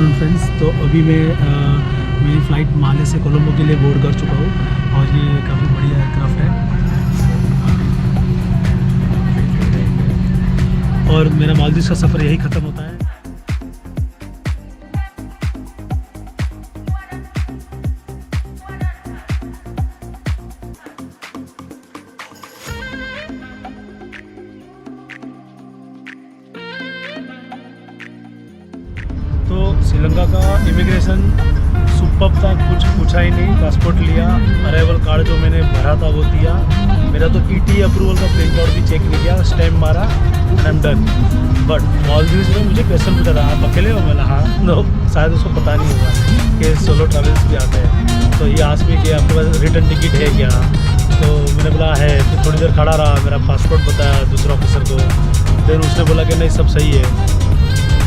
Afternoon friends. तो अभी मैं मेरी फ़्लाइट माले से कोलंबो के लिए बोर्ड कर चुका हूँ और ये काफ़ी बढ़िया एयरक्राफ्ट है और मेरा मालदीव का सफ़र यही ख़त्म होता है। तो श्रीलंका का इमिग्रेशन सुपर्ब था, कुछ पूछा ही नहीं। पासपोर्ट लिया, अराइवल कार्ड जो मैंने भरा था वो दिया, मेरा तो ईटी अप्रूवल का प्लेन कार्ड भी चेक नहीं किया, स्टैम्प मारा and I am done. But Maldives में मुझे क्वेश्चन पूछा था, आप अकेले हो? मैंने हाँ। नो, शायद उसको पता नहीं होगा कि सोलो ट्रैवल्स भी आते हैं। तो ये आस्क में कि आपके पास रिटर्न टिकट है क्या? तो मैंने बोला है। फिर थोड़ी देर खड़ा रहा, मेरा पासपोर्ट बताया दूसरे ऑफिसर को, फिर उसने बोला कि नहीं सब सही है।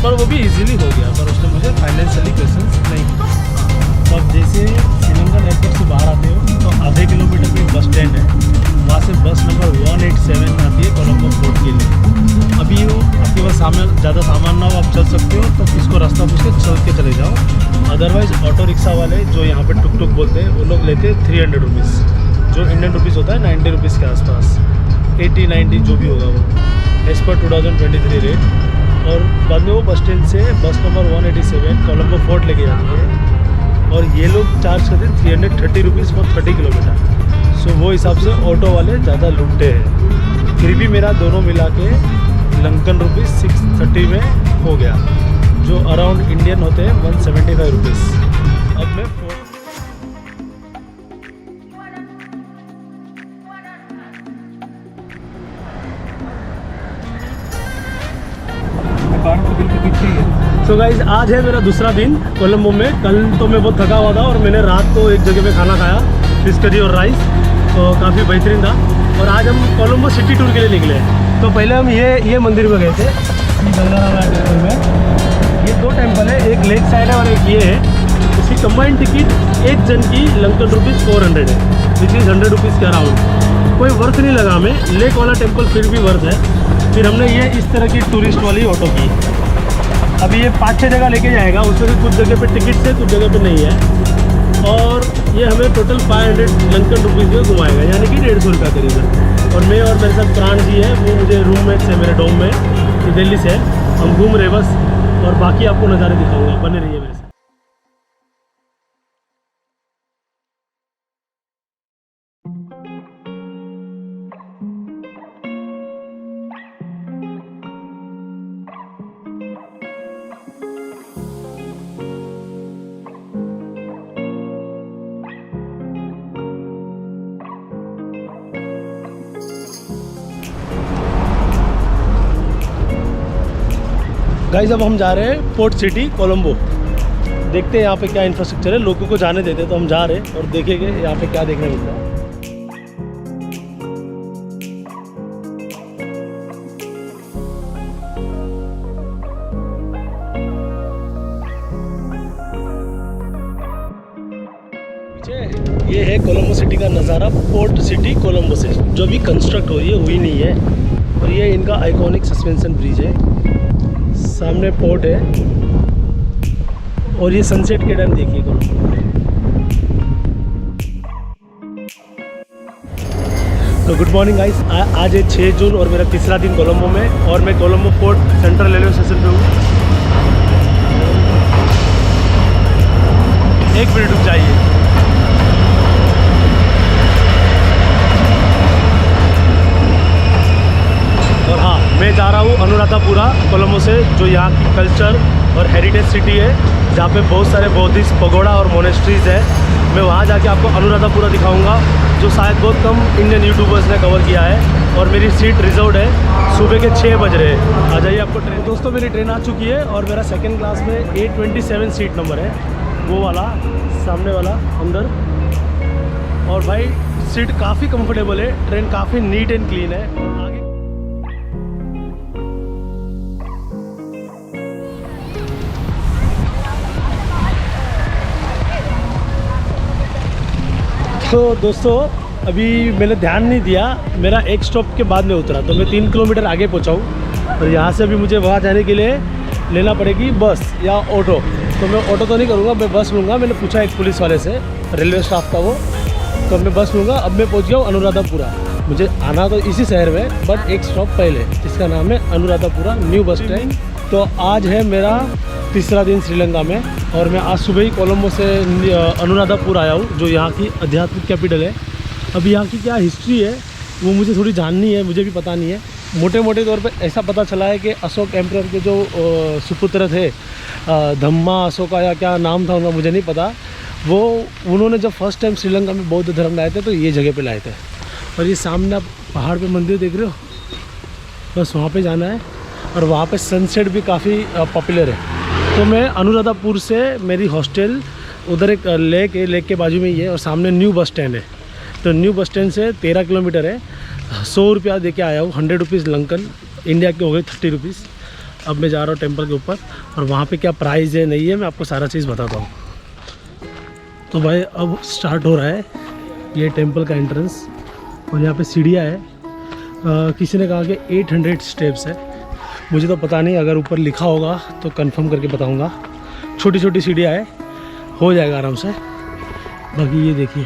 पर वो भी इजीली हो गया, पर उसने मुझे फाइनेंशियली क्वेश्चन नहीं किया। तो अब जैसे श्रीलंका एयरपोर्ट से बाहर आते हो तो आधे किलोमीटर पे बस स्टैंड है, वहाँ से बस नंबर 187 आती है कोलंबो पोर्ट के लिए। अभी वो आपके पास ज़्यादा सामान ना हो, आप चल सकते हो तो इसको रास्ता पूछ के चल के चले जाओ। अदरवाइज़ ऑटो रिक्शा वाले जो यहाँ पे टुक टुक बोलते हैं वो लोग लेते हैं 300 रुपीज़, जो इंडियन रुपीज़ होता है 90 रुपीज़ के आसपास, 80-90 जो भी होगा वो एज़ पर 2023 रेट। और बाद में वो बस स्टैंड से बस नंबर 187 कोलंबो फोर्ट लेके जाती है और ये लोग चार्ज करते हैं 330 रुपीज़ फॉर 30 किलोमीटर। सो वो हिसाब से ऑटो वाले ज़्यादा लूटते हैं। फिर भी मेरा दोनों मिला के लंकन रुपीज़ 630 में हो गया, जो अराउंड इंडियन होते हैं 175 रुपीज़। अब मैं तो गाइज आज है मेरा दूसरा दिन कोलंबो में। कल तो मैं बहुत थका हुआ था और मैंने रात को एक जगह पे खाना खाया, फिश करी और राइस, तो काफ़ी बेहतरीन था। और आज हम कोलंबो सिटी टूर के लिए निकले। तो पहले हम ये मंदिर में गए थे, गंगाराम टेम्पल में। ये दो टेम्पल है, एक लेक साइड है और एक ये है। इसकी कंबाइंड टिकट एक जन की लंकन रुपीज़ 400 है, विच इज़ 100 रुपीज़ के अराउंड। कोई वर्थ नहीं लगा हमें, लेक वाला टेम्पल फिर भी वर्थ है। फिर हमने ये इस तरह की टूरिस्ट वाली ऑटो की। अभी ये 5-6 जगह लेके जाएगा, उसमें भी कुछ जगह पे टिकट है, कुछ जगह पे नहीं है। और ये हमें टोटल 500 लंकन रुपीज़ में घुमाएगा, यानी कि 150 रुपये करीब। और मैं और मेरे साथ प्राण जी है, वो मुझे रूममेट से मेरे डोम में, दिल्ली से। हम घूम रहे बस, और बाकी आपको नज़ारे दिखाऊंगा, बने रहिए मेरे साथ। गाइस अब हम जा रहे हैं पोर्ट सिटी कोलंबो। देखते हैं यहाँ पे क्या इंफ्रास्ट्रक्चर है, लोगों को जाने देते हैं। तो हम जा रहे हैं और देखेंगे यहाँ पे क्या देखने मिलता है। ये है कोलंबो सिटी का नज़ारा, पोर्ट सिटी कोलंबो से, जो भी कंस्ट्रक्ट हो रही है, हुई नहीं है। और ये इनका आइकॉनिक सस्पेंशन ब्रिज है, सामने पोर्ट है। और ये सनसेट के टाइम देखिए कोलंबो। तो गुड मॉर्निंग गाइस, आज है 6 जून और मेरा तीसरा दिन कोलंबो में। और मैं Colombo port central railway station पे हूँ। एक मिनट रुक जाइए। और हाँ, मैं जा रहा हूँ अनुराधापुरा कोलंबो से, जो यहाँ की कल्चर और हेरिटेज सिटी है, जहाँ पे बहुत सारे बौद्धिस्ट पगोड़ा और मोनेस्ट्रीज़ है। मैं वहाँ जाके आपको अनुराधापुरा दिखाऊंगा, जो शायद बहुत कम इंडियन यूट्यूबर्स ने कवर किया है। और मेरी सीट रिजर्व्ड है, सुबह के 6 बज रहे हैं। आ जाइए आपको ट्रेन। दोस्तों मेरी ट्रेन आ चुकी है और मेरा सेकेंड क्लास में A27 सीट नंबर है, वो वाला सामने वाला अंदर। और भाई सीट काफ़ी कंफर्टेबल है, ट्रेन काफ़ी नीट एंड क्लीन है। आगे तो दोस्तों अभी मैंने ध्यान नहीं दिया, मेरा एक स्टॉप के बाद में उतरा, तो मैं 3 किलोमीटर आगे पहुंचा हूँ। और यहाँ से अभी मुझे वहाँ जाने के लिए लेना पड़ेगी बस या ऑटो। तो मैं ऑटो तो नहीं करूँगा, मैं बस लूँगा। मैंने पूछा एक पुलिस वाले से, रेलवे स्टाफ का वो, तो मैं बस लूँगा। अब मैं पहुँच गया हूँ अनुराधापुरा। मुझे आना तो इसी शहर में, बट एक स्टॉप पहले, जिसका नाम है अनुराधापुरा न्यू बस स्टैंड। तो आज है मेरा तीसरा दिन श्रीलंका में, और मैं आज सुबह ही कोलंबो से अनुराधापुर आया हूँ, जो यहाँ की आध्यात्मिक कैपिटल है। अब यहाँ की क्या हिस्ट्री है वो मुझे थोड़ी जाननी है, मुझे भी पता नहीं है। मोटे मोटे तौर पे ऐसा पता चला है कि अशोक एम्परर के जो सुपुत्र थे, धम्मा अशोका या क्या नाम था उनका मुझे नहीं पता, वो उन्होंने जब फर्स्ट टाइम श्रीलंका में बौद्ध धर्म लाए थे तो ये जगह पे लाए थे। और ये सामने आप पहाड़ पे मंदिर देख रहे हो, बस वहाँ पे जाना है। और वहाँ पे सनसेट भी काफ़ी पॉपुलर है। तो मैं अनुराधापुर से मेरी हॉस्टल उधर एक लेक के बाजू में ही है, और सामने न्यू बस स्टैंड है। तो न्यू बस स्टैंड से 13 किलोमीटर है। 100 रुपया दे के आया हूँ, 100 रुपीज़ लंकन, इंडिया के हो गए 30 रुपीज़। अब मैं जा रहा हूँ टेम्पल के ऊपर, और वहाँ पे क्या प्राइस है नहीं है मैं आपको सारा चीज़ बताता हूँ। तो भाई अब स्टार्ट हो रहा है ये टेम्पल का एंट्रेंस, और यहाँ पे सीढ़ियाँ है। किसी ने कहा कि 800 स्टेप्स है, मुझे तो पता नहीं, अगर ऊपर लिखा होगा तो कंफर्म करके बताऊँगा। छोटी छोटी सीढ़ियाँ है, हो जाएगा आराम से। बाकी ये देखिए,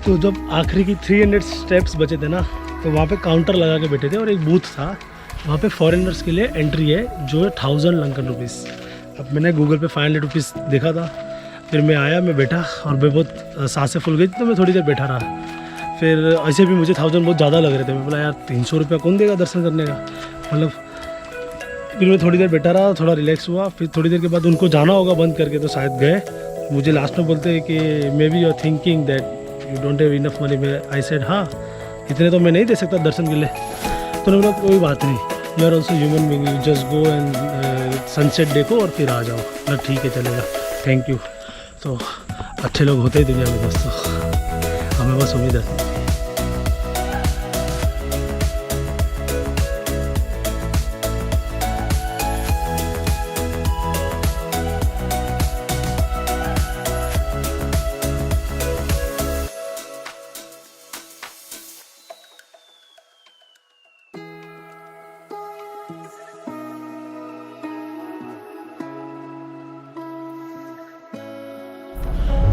तो जब आखिरी की 300 स्टेप्स बचे थे ना, तो वहाँ पे काउंटर लगा के बैठे थे, और एक बूथ था वहाँ पे फॉरेनर्स के लिए एंट्री है, जो है 1000 लंकन रुपीज़। अब मैंने गूगल पे 500 रुपीज़ देखा था, फिर मैं आया, मैं बैठा, और मैं बहुत सांसें फूल गई थी, तो मैं थोड़ी देर बैठा रहा। फिर ऐसे भी मुझे 1000 बहुत ज़्यादा लग रहे थे। मैं बोला यार 300 रुपया कौन देगा दर्शन करने का, मतलब। फिर मैं थोड़ी देर बैठा रहा, थोड़ा रिलैक्स हुआ। फिर थोड़ी देर के बाद उनको जाना होगा बंद करके, तो शायद गए। मुझे लास्ट में बोलते हैं कि maybe you are thinking that you don't have enough money. मैं आई सेड हाँ, इतने तो मैं नहीं दे सकता दर्शन के लिए। तो उन्होंने बोला कोई बात नहीं, you are also human being, you just go and sunset देखो और फिर आ जाओ। मतलब ठीक है चलेगा, थैंक यू। तो अच्छे लोग होते ही दुनिया में दोस्तों, हमें बस उम्मीद है।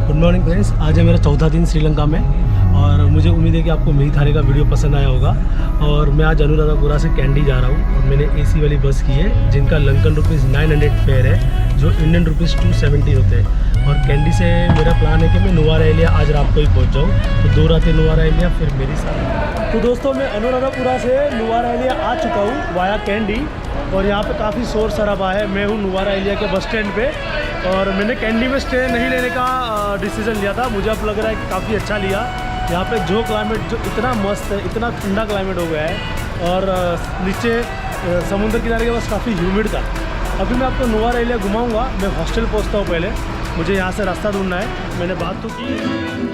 गुड मॉर्निंग फ्रेंड्स, आज है मेरा चौथा दिन श्रीलंका में, और मुझे उम्मीद है कि आपको मेरी थाली का वीडियो पसंद आया होगा। और मैं आज अनुराधापुरा से कैंडी जा रहा हूँ, और मैंने एसी वाली बस की है, जिनका लंकन रुपीज़ 900 फेयर है, जो इंडियन रुपीज़ 270 होते हैं। और कैंडी से मेरा प्लान है कि मैं नुवारा एलिया आज रात को ही पहुँच जाऊँ, तो 2 रातें नुवारा एलिया, फिर मेरी साथ। तो दोस्तों मैं अनुराधापुरा से नुवारा एलिया आ चुका हूँ वाया कैंडी, और यहाँ पे काफ़ी शोर शराबा है। मैं हूँ नुवारा एलिया के बस स्टैंड पे, और मैंने कैंडी में स्टे नहीं लेने का डिसीज़न लिया था। मुझे अब लग रहा है कि काफ़ी अच्छा लिया। यहाँ पे जो क्लाइमेट जो इतना मस्त है, इतना ठंडा क्लाइमेट हो गया है, और नीचे समुद्र किनारे के पास काफ़ी ह्यूमिड था। अभी मैं आपको नुवारा एलिया घुमाऊँगा। मैं हॉस्टल पहुँचता हूँ पहले, मुझे यहाँ से रास्ता ढूंढना है। मैंने बात तो की।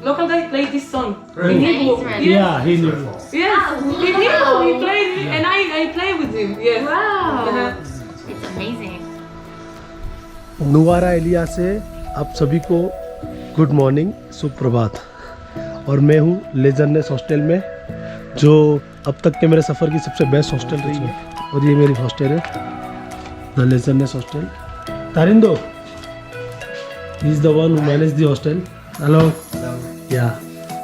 Local guy played this song. Really? In Hebrew. Yes. Yeah, he knew. Yes, he knew. He played, and I play with him. Yes. Wow. It's amazing. Nuwara Elia से आप सभी को गुड मॉर्निंग, सुप्रभात। और मैं हूँ लेजरनेस हॉस्टल में, जो अब तक के मेरे सफ़र की सबसे बेस्ट हॉस्टल रही है। और ये मेरी हॉस्टल है, the leisureness hostel. Tarindo is the one who manage the hostel. Hello yeah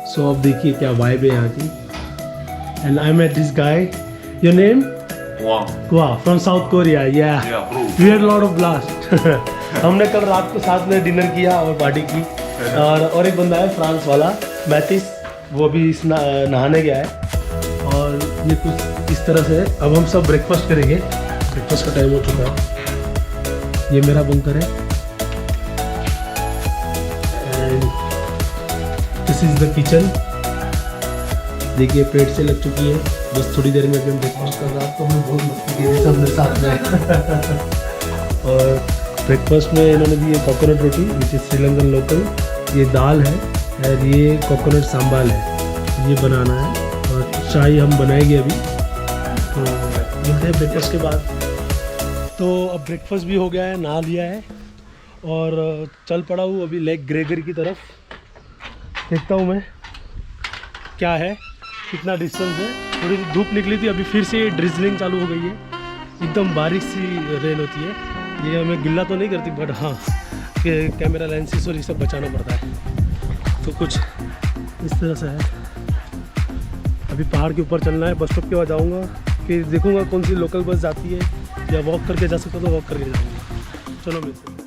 so अब देखिए क्या वाइब है यहाँ की। And I met this guy, your name? वाह, from South Korea. Yeah we had lot of blast. हमने कल रात को साथ में डिनर किया और पार्टी की। और एक बंदा है फ्रांस वाला, मैथिस, वो भी नहाने गया है। और ये कुछ इस तरह से अब हम सब ब्रेकफास्ट करेंगे। ब्रेकफास्ट का टाइम हो चुका है। ये मेरा बंकर है, दिस इज द किचन। देखिए पेट से लग चुकी है, बस थोड़ी देर में मैं ब्रेकफास्ट कर रहा तो मैं बहुत मस्ती की थी सबने साथ में। और ब्रेकफास्ट में इन्होंने दी है coconut roti, which is Sri Lankan local. ये दाल है, और ये कोकोनट सांबाल है, ये बनाना है। चाय हम बनाएंगे अभी, तो मिलते हैं ब्रेकफास्ट के बाद। तो अब ब्रेकफास्ट भी हो गया है, नहा लिया है और चल पड़ा हूँ अभी लेक ग्रेगरी की तरफ। देखता हूँ मैं क्या है, कितना डिस्टेंस है। थोड़ी सी धूप निकली थी, अभी फिर से ड्रिजलिंग चालू हो गई है, एकदम बारिश सी रेन होती है। ये हमें गिल्ला तो नहीं करती, बट हाँ कि कैमरा लेंसेस और ये सब बचाना पड़ता है। तो कुछ इस तरह से है। अभी पहाड़ के ऊपर चलना है, बस स्टॉप के बाद जाऊँगा, फिर देखूँगा कौन सी लोकल बस जाती है, या वॉक करके जा सकता तो वॉक करके जाऊँगा। चलो मिलते हैं।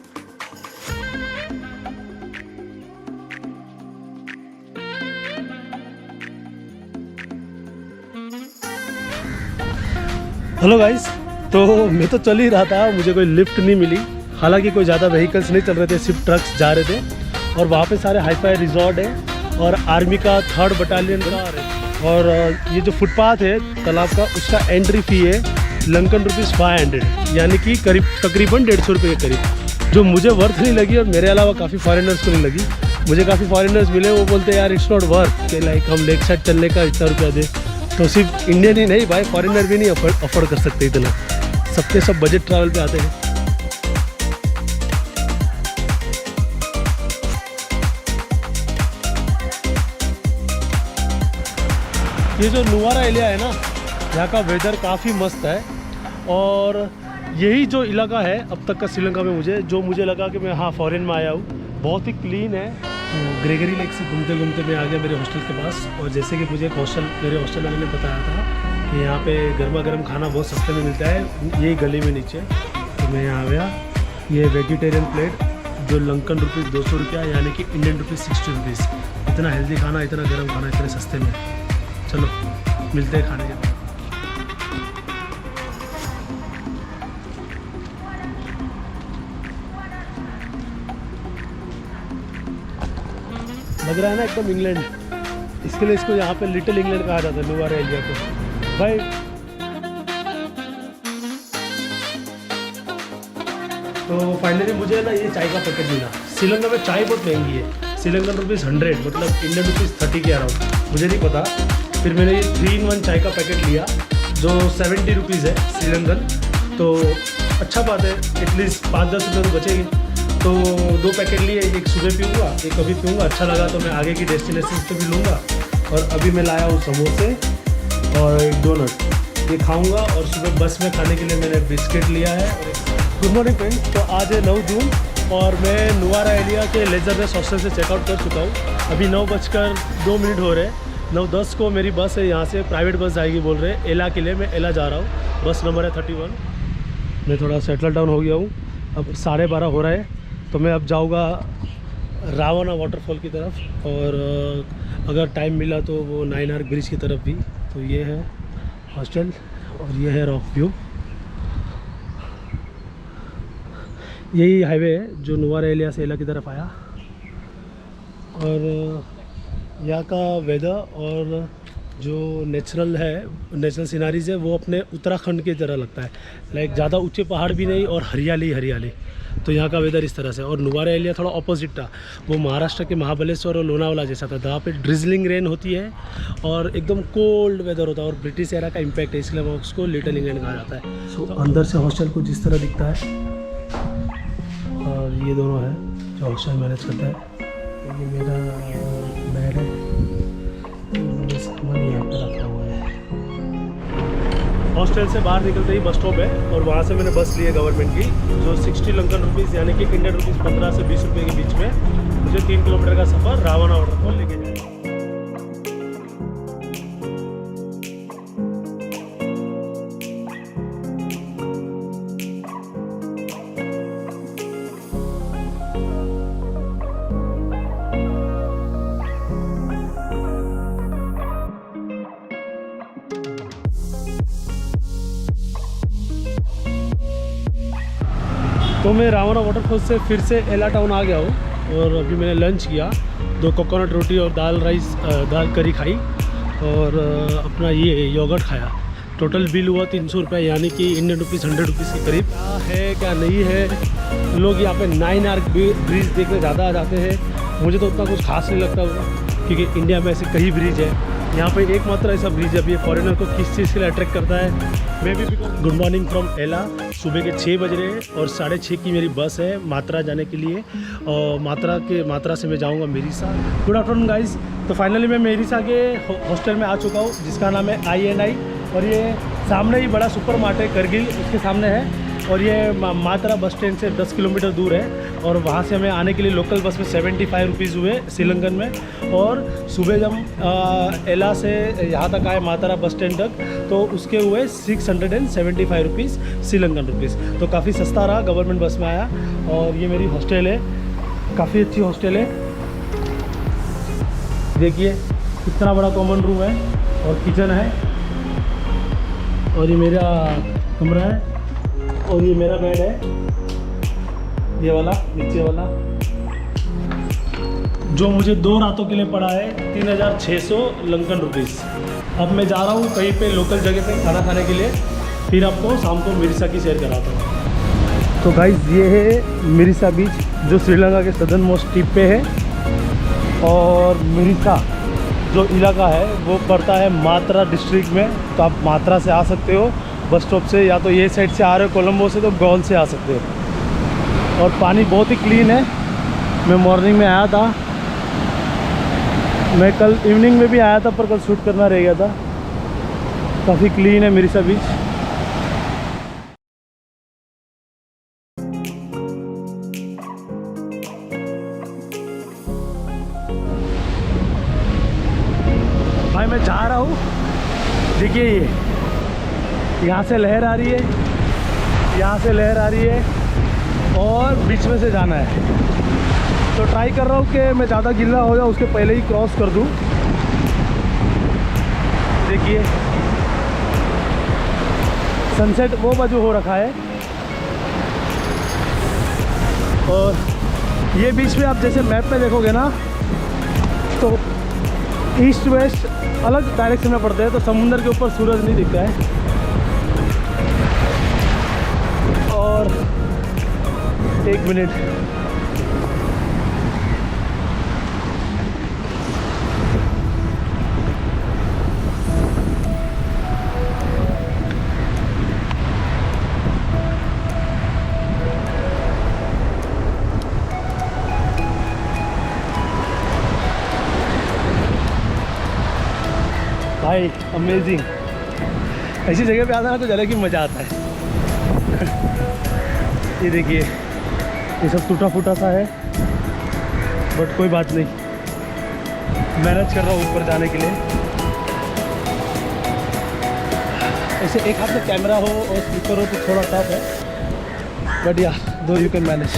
हेलो गाइस, तो मैं तो चल ही रहा था, मुझे कोई लिफ्ट नहीं मिली। हालांकि कोई ज़्यादा व्हीकल्स नहीं चल रहे थे, सिर्फ ट्रक्स जा रहे थे। और वहाँ पे सारे हाईफाई रिजॉर्ट है और आर्मी का 3rd बटालियन का है। और ये जो फुटपाथ है तालाब का, उसका एंट्री फ़ी है लंकन ₹500, यानी कि करीब तकरीबन 150 रुपये के करीब, जो मुझे वर्थ नहीं लगी और मेरे अलावा काफ़ी फॉरेनर्स को नहीं लगी। मुझे काफ़ी फॉरेनर्स मिले, वो बोलते यार इट्स नॉट वर्थ कि लाइक हम लेक साइड चलने का इतना रुपया दे। तो सिर्फ इंडियन ही नहीं भाई, फॉरेनर भी नहीं अफोर्ड कर सकते इतना, सबके सब बजट ट्रैवल पे आते हैं। ये जो नुवारा एरिया है ना, यहाँ का वेदर काफ़ी मस्त है। और यही जो इलाका है अब तक का श्रीलंका में मुझे लगा कि मैं हाँ फॉरेन में आया हूँ, बहुत ही क्लीन है। तो ग्रेगरी लेक से घूमते घूमते मैं आ गया मेरे हॉस्टल के पास। और जैसे कि मुझे मेरे हॉस्टल वाले ने बताया था कि यहाँ पे गर्मा गर्म खाना बहुत सस्ते में मिलता है, यही गली में नीचे। तो मैं यहाँ आ गया। ये वेजिटेरियन प्लेट जो लंकन ₹200, यानी कि इंडियन ₹60। इतना हेल्दी खाना, इतना गर्म खाना, इतने सस्ते में। चलो मिलते हैं खाने के बाद। लग रहा है ना एकदम इंग्लैंड, इसके लिए इसको यहाँ पे लिटिल इंग्लैंड कहा जाता है नुवारा एरिया को भाई। तो फाइनली मुझे ना ये चाय का पैकेट मिला। श्रीलंका में चाय बहुत महंगी है, श्रीलंकन ₹100, मतलब इंडियन ₹30 के अराउंड, मुझे नहीं पता। फिर मैंने ये 3-in-1 चाय का पैकेट लिया जो ₹70 है श्रीलंकन। तो अच्छा बात है, एटलीस्ट 5-10 रुपये तो बचेगी। तो 2 पैकेट लिए, एक सुबह पीऊँगा, एक अभी पीऊँगा। अच्छा लगा तो मैं आगे की डेस्टिनेशन पे भी लूँगा। और अभी मैं लाया हूँ समोसे और एक डोनट, ये खाऊँगा। और सुबह बस में खाने के लिए मैंने बिस्किट लिया है। गुड मॉर्निंग फ्रेंड्स, तो आज है 9 जून और मैं नुवारा एरिया के लेजरनेस हॉस्टल से चेकआउट कर चुका हूँ। अभी 9:02 हो रहे हैं। 9:10 को मेरी बस है, यहाँ से प्राइवेट बस जाएगी बोल रहे हैं एला के लिए। मैं एला जा रहा हूँ, बस नंबर है 31। मैं थोड़ा सेटल डाउन हो गया हूँ, अब 12:30 हो रहा है। तो मैं अब जाऊँगा रावना वाटरफॉल की तरफ, और अगर टाइम मिला तो वो 9 आर्क ब्रिज की तरफ भी। तो ये है हॉस्टल और ये है रॉक व्यू। यही हाईवे है जो नुवारा एरिया से एला की तरफ आया। और यहाँ का वेदर और जो नेचुरल सीनरीज है वो अपने उत्तराखंड की तरह लगता है। लाइक ज़्यादा ऊंचे पहाड़ भी नहीं और हरियाली। तो यहाँ का वेदर इस तरह से। और नुवारा एरिया थोड़ा ऑपोजिट था, वो महाराष्ट्र के महाबलेश्वर और लोनावाला जैसा था, जहाँ पे ड्रिजलिंग रेन होती है और एकदम कोल्ड वेदर होता है। और ब्रिटिश एरा का इम्पैक्ट है, इसलिए वो उसको लिटिल इंग्लैंड कहा जाता है। सो अंदर से हॉस्टल कुछ इस तरह दिखता है। और ये दोनों है जो हॉस्टल मैनेज करता है। ये मेरा बेड है, सामान यहाँ पे रखा हुआ है। हॉस्टल से बाहर निकलते ही बस स्टॉप है और वहाँ से मैंने बस ली है गवर्नमेंट की, जो 60 लंकन रुपीज़ यानी कि इंडियन ₹15 से 20 रुपये के बीच में मुझे 3 किलोमीटर का सफ़र रावना वाटरफॉल लेके जाएगा। तो मैं रावना वाटरफॉल से फिर से एला टाउन आ गया हूँ और अभी मैंने लंच किया, 2 कोकोनट रोटी और दाल करी खाई और अपना ये योगर्ट खाया। टोटल बिल हुआ 300 रुपये, यानी कि इंडियन ₹100 के करीब। क्या है क्या नहीं है, लोग यहाँ पे 9 आर्क ब्रिज देखने ज़्यादा आ जाते हैं। मुझे तो उतना कुछ खास नहीं लगता होगा, क्योंकि इंडिया में ऐसे कई ब्रिज है यहाँ पे एकमात्र ऐसा ब्रिज है। अब ये फॉरेनर को किस चीज़ के लिए अट्रैक्ट करता है may be because. Good morning from एला। सुबह के 6 बज रहे हैं और 6:30 की मेरी बस है मात्रा जाने के लिए, और मात्रा से मैं जाऊँगा मेरिसा। Good afternoon guys. तो फाइनली मैं मेरिसा के हॉस्टल में आ चुका हूँ जिसका नाम है INI, और ये सामने ही बड़ा सुपर मार्ट है करगिल, उसके सामने है। और ये मात्रा बस स्टैंड से 10 किलोमीटर दूर है, और वहाँ से हमें आने के लिए लोकल बस में 75 रुपीज़ हुए श्रीलंकन में। और सुबह जब एला से यहाँ तक आए मात्रा बस स्टैंड तक, तो उसके हुए 675 रुपीज़ श्रीलंकन रुपीज़। तो काफ़ी सस्ता रहा, गवर्नमेंट बस में आया। और ये मेरी हॉस्टल है, काफ़ी अच्छी हॉस्टल है। देखिए कितना बड़ा कॉमन रूम है और किचन है, और ये मेरा कमरा है, और ये मेरा बेड है, ये वाला नीचे वाला, जो मुझे 2 रातों के लिए पड़ा है 3600 लंकन रुपीज़। अब मैं जा रहा हूँ कहीं पे लोकल जगह पे खाना खाने के लिए, फिर आपको शाम को मिरिसा की शेयर कराता हूँ। तो गाइस ये है मिरिसा बीच, जो श्रीलंका के सदर्न मोस्ट टिप पे है। और मिरिसा जो इलाका है वो पड़ता है मात्रा डिस्ट्रिक्ट में, तो आप मात्रा से आ सकते हो बस स्टॉप से, या तो ये साइड से आ रहे हो कोलंबो से तो गॉल से आ सकते हो। और पानी बहुत ही क्लीन है। मैं मॉर्निंग में आया था, मैं कल इवनिंग में भी आया था, पर कल शूट करना रह गया था। काफ़ी क्लीन है मिरिसा बीच। भाई मैं जा रहा हूँ, देखिए ये यहाँ से लहर आ रही है, यहाँ से लहर आ रही है, और बीच में से जाना है। तो ट्राई कर रहा हूँ कि मैं ज़्यादा गिल्ला हो जाऊँ उसके पहले ही क्रॉस कर दूँ। देखिए सनसेट वो बाजू हो रखा है, और ये बीच में आप जैसे मैप में देखोगे ना, तो ईस्ट वेस्ट अलग डायरेक्शन में पड़ते हैं, तो समुंदर के ऊपर सूरज नहीं दिखता है। और 1 मिनट, भाई अमेजिंग। ऐसी जगह पे आता है ना तो अलग ही मज़ा आता है। ये देखिए ये सब टूटा फूटा सा है, बट कोई बात नहीं, मैनेज कर रहा हूँ ऊपर जाने के लिए। ऐसे एक हाथ में कैमरा हो और स्पीकर हो तो थोड़ा टफ है, बट या दो you can manage.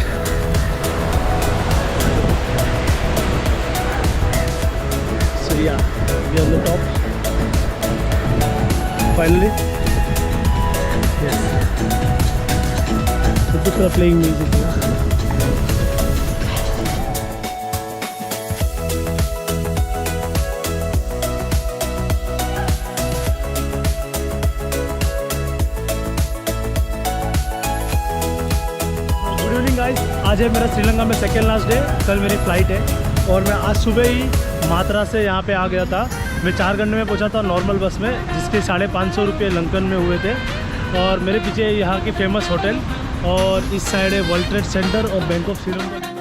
So yeah we on the top finally. Yes. So just playing music. Good evening guys, आज है मेरा श्रीलंका में सेकेंड लास्ट डे। कल मेरी फ़्लाइट है, और मैं आज सुबह ही मात्रा से यहाँ पे आ गया था। मैं 4 घंटे में पहुंचा था नॉर्मल बस में, जिसके 550 रुपये लंकन में हुए थे। और मेरे पीछे यहाँ की फेमस होटल, और इस साइड है वर्ल्ड ट्रेड सेंटर और बैंक ऑफ श्रीलंका।